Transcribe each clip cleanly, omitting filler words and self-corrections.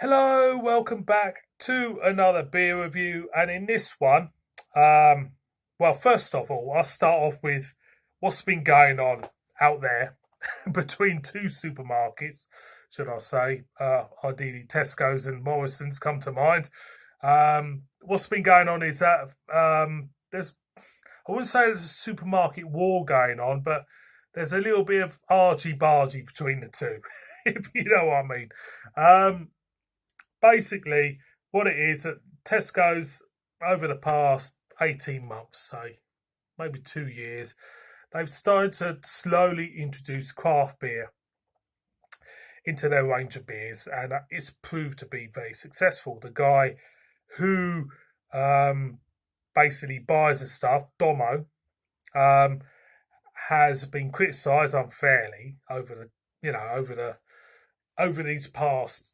Hello, welcome back to another beer review. And in this one, well, first of all, I'll start off with what's been going on out there between two supermarkets, should I say. Ideally, Tesco's and Morrison's come to mind. What's been going on is that there's, I wouldn't say there's a supermarket war going on, but there's a little bit of argy-bargy between the two, if you know what I mean. Basically, what it is that Tesco's over the past 18 months, say maybe 2 years, they've started to slowly introduce craft beer into their range of beers, and it's proved to be very successful. The guy who basically buys the stuff, Domo, um, has been criticised unfairly over these past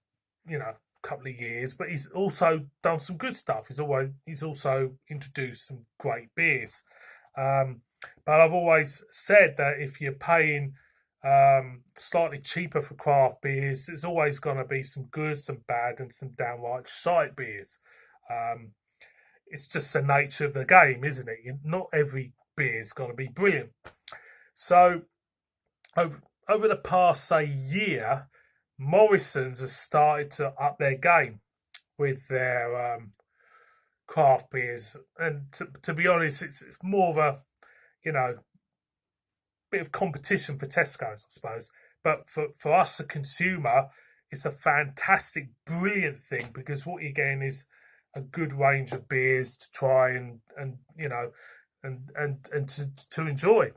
couple of years, but he's also done some good stuff. He's also introduced some great beers. But I've always said that if you're paying slightly cheaper for craft beers, there's always going to be some good, some bad, and some downright shite beers. It's just the nature of the game, isn't it? Not every beer is going to be brilliant. So over the past, say, year, Morrison's has started to up their game with their craft beers, and to be honest, it's more of a bit of competition for Tesco's, I suppose. But for us, the consumer, it's a fantastic, brilliant thing because what you're getting is a good range of beers to try and to enjoy.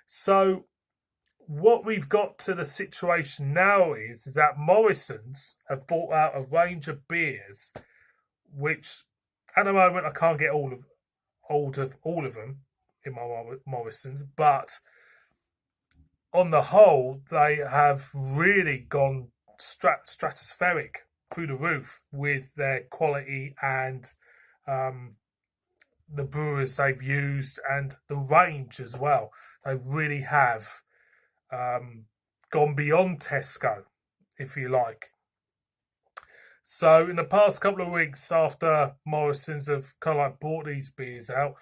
So what we've got to the situation now is that Morrison's have brought out a range of beers, which at the moment I can't get all of them in my Morrison's, but on the whole they have really gone stratospheric through the roof with their quality and the brewers they've used and the range as well. They really have gone beyond Tesco, if you like. So in the past couple of weeks after Morrison's have kind of like brought these beers out,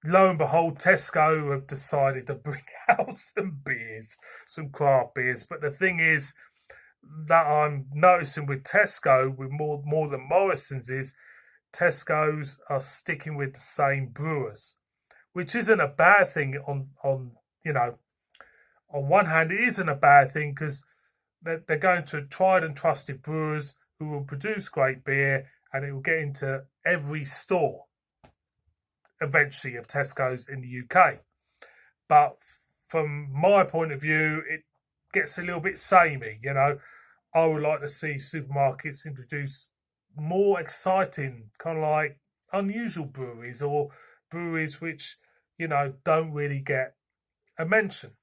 lo and behold, Tesco have decided to bring out some beers, some craft beers. But the thing is that I'm noticing with Tesco, with more than Morrison's, is Tesco's are sticking with the same brewers, which isn't a bad thing on one hand, it isn't a bad thing because they're going to tried and trusted brewers who will produce great beer and it will get into every store eventually of Tesco's in the UK. But from my point of view, it gets a little bit samey. I would like to see supermarkets introduce more exciting, kind of like unusual breweries or breweries which, don't really get a mention.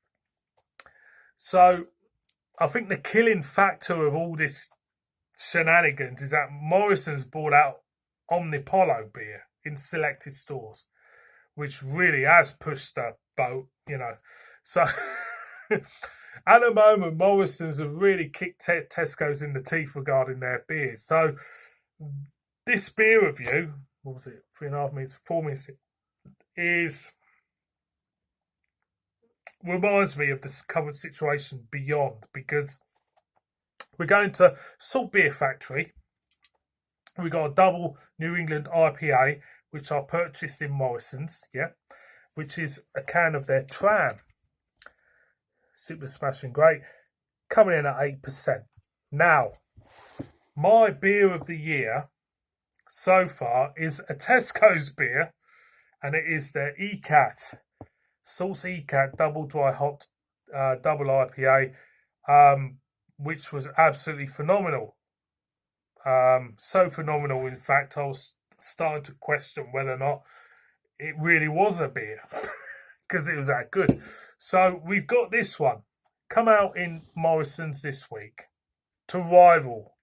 So I think the killing factor of all this shenanigans is that Morrison's brought out Omnipollo beer in selected stores, which really has pushed the boat, So at the moment, Morrison's have really kicked Tesco's in the teeth regarding their beers. So this beer review, what was it, 3.5 minutes, 4 minutes, reminds me of this current situation beyond, because we're going to Salt Beer Factory. We got a double New England IPA, which I purchased in Morrison's, which is a can of their Tram. Super smashing great. Coming in at 8%. Now, my beer of the year so far is a Tesco's beer, and it is their ECAT. Sauce ECAT Double Dry Hot Double IPA, which was absolutely phenomenal. So phenomenal, in fact, I was starting to question whether or not it really was a beer because it was that good. So we've got this one come out in Morrison's this week to rival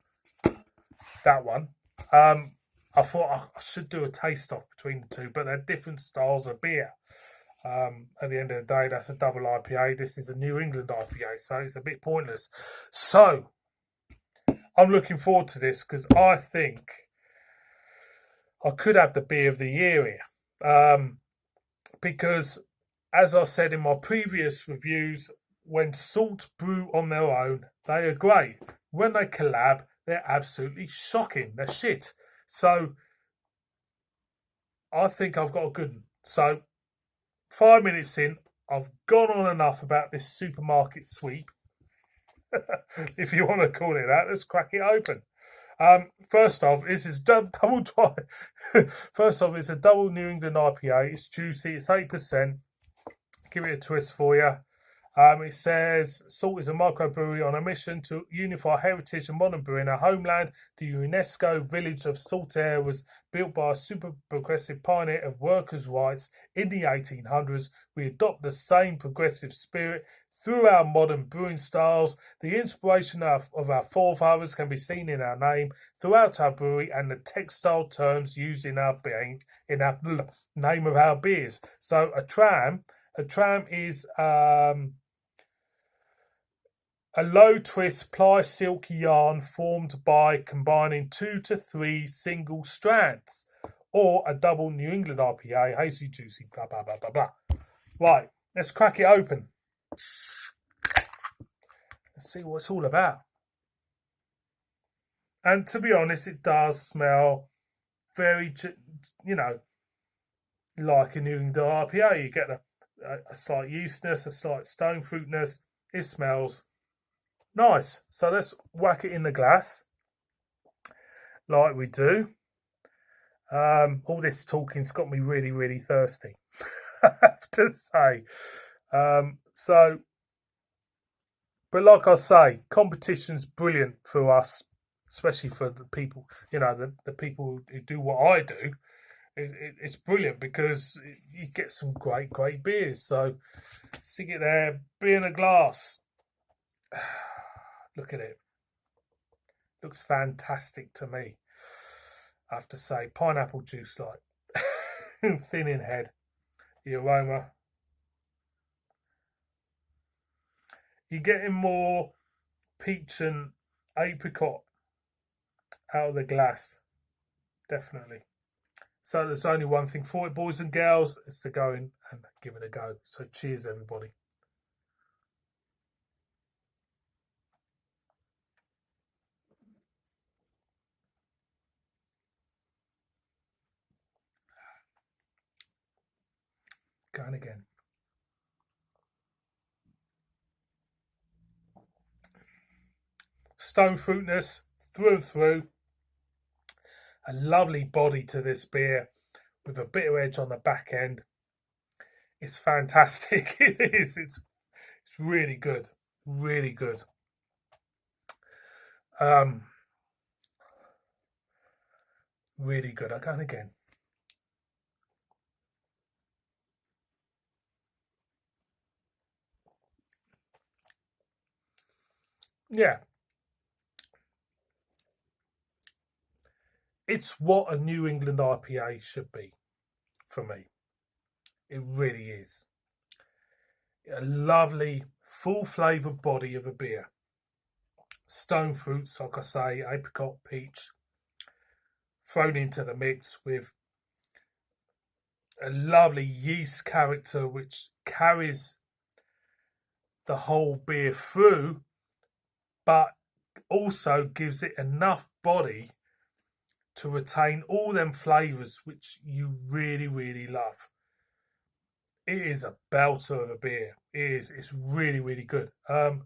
that one. I thought I should do a taste off between the two, but they're different styles of beer. At the end of the day, that's a double IPA. This is a New England IPA, so it's a bit pointless. So I'm looking forward to this because I think I could have the beer of the year here. Because, as I said in my previous reviews, when Salt brew on their own, they are great. When they collab, they're absolutely shocking. They're shit. So, I think I've got a good one. So, 5 minutes in, I've gone on enough about this supermarket sweep, if you want to call it that. Let's crack it open. First off, this is double dry. First off, it's a double New England IPA. It's juicy. It's 8%. Give it a twist for you. It says Salt is a microbrewery on a mission to unify heritage and modern brewing. Our homeland, the UNESCO village of Saltaire, was built by a super progressive pioneer of workers' rights in the 1800s. We adopt the same progressive spirit through our modern brewing styles. The inspiration of our forefathers can be seen in our name throughout our brewery and the textile terms used in our name of our beers. So a tram is a low twist ply silk yarn formed by combining 2 to 3 single strands, or a double New England IPA, hazy, juicy, blah, blah, blah, blah, blah. Right, let's crack it open. Let's see what it's all about. And to be honest, it does smell very, like a New England IPA. You get a slight yeastness, a slight stone fruitness. It smells nice. So let's whack it in the glass like we do. All this talking's got me really, really thirsty, I have to say. But like I say, competition's brilliant for us, especially for the people, the people who do what I do. It's brilliant because you get some great, great beers. So stick it there, beer in a glass. Look at it. Looks fantastic to me. I have to say, pineapple juice like thin in head. The aroma. You're getting more peach and apricot out of the glass. Definitely. So there's only one thing for it, boys and girls. It's to go in and give it a go. So cheers, everybody. Going again. Stone fruitness through and through. A lovely body to this beer with a bitter edge on the back end. It's fantastic. It is. It's really good. Really good. Really good. I'll go again. Yeah. It's what a New England IPA should be for me. It really is. A lovely, full flavoured body of a beer. Stone fruits, like I say, apricot, peach, thrown into the mix with a lovely yeast character which carries the whole beer through, but also gives it enough body to retain all them flavours which you really, really love. It is a belter of a beer. It is. It's really, really good. 8%.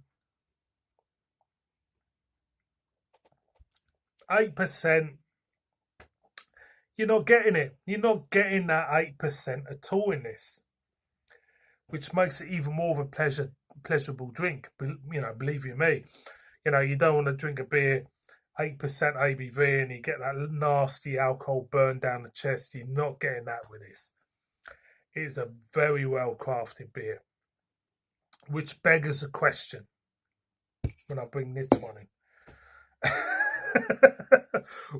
You're not getting it. You're not getting that 8% at all in this, which makes it even more of a pleasurable drink. Believe you me. You don't want to drink a beer 8% ABV and you get that nasty alcohol burn down the chest. You're not getting that with this. It's a very well crafted beer, which beggars a question when I bring this one in.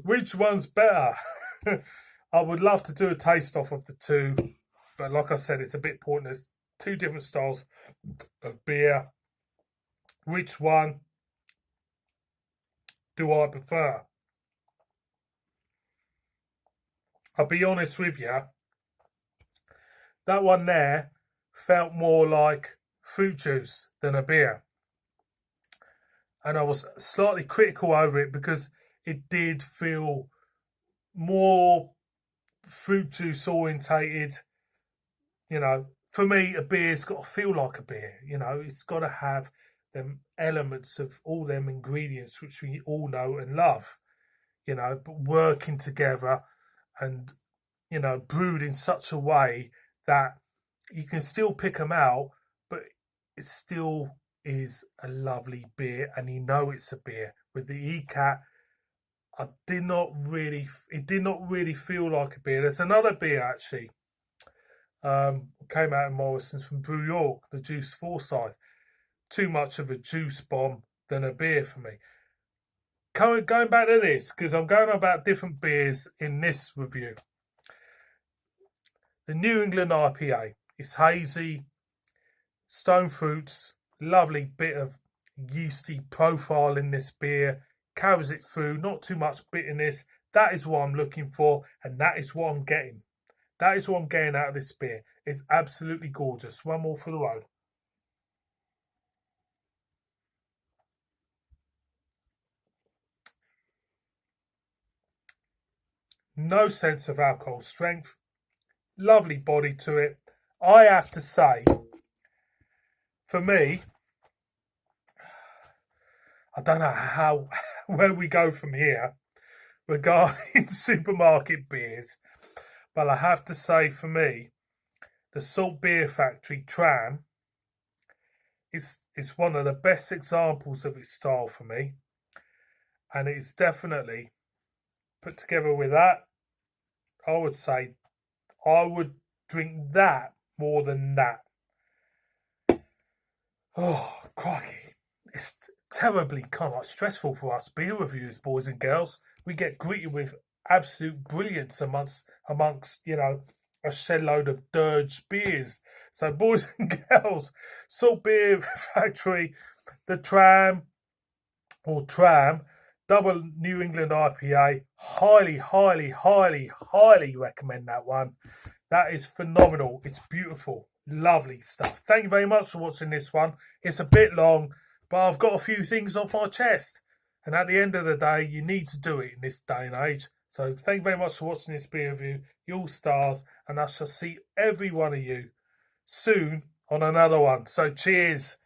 Which one's better? I would love to do a taste off of the two, but like I said, it's a bit pointless. Two different styles of beer. Which one do I prefer? I'll be honest with you, that one there felt more like fruit juice than a beer. And I was slightly critical over it because it did feel more fruit juice orientated. You know, for me, a beer's got to feel like a beer. You know, it's got to have them elements of all them ingredients which we all know and love. You know, but working together and, you know, brewed in such a way that you can still pick them out, but it still is a lovely beer, and you know it's a beer. With the ECAT, it did not really feel like a beer. There's another beer actually, came out in Morrison's from Brew York, the Juice Forsyth. Too much of a juice bomb than a beer for me. Going back to this, because I'm going about different beers in this review. The New England IPA. It's hazy, stone fruits, lovely bit of yeasty profile in this beer. Carries it through, not too much bitterness. That is what I'm looking for, and that is what I'm getting. That is what I'm getting out of this beer. It's absolutely gorgeous. One more for the road. No sense of alcohol strength. Lovely body to it. I have to say, for me, I don't know where we go from here regarding supermarket beers, but I have to say, for me, the Salt Beer Factory Tram is one of the best examples of its style for me, and it's definitely put together with that. I would say I would drink that more than that. Oh, crikey. It's terribly kind of stressful for us beer reviewers, boys and girls. We get greeted with absolute brilliance amongst you know, a shed load of dirge beers. So, boys and girls, Salt Beer Factory, the Tram, or Tram, double New England IPA. Highly recommend that one. That is phenomenal. It's beautiful. Lovely stuff. Thank you very much for watching this one. It's a bit long, but I've got a few things off my chest. And at the end of the day, you need to do it in this day and age. So thank you very much for watching this beer review. You all stars. And I shall see every one of you soon on another one. So cheers.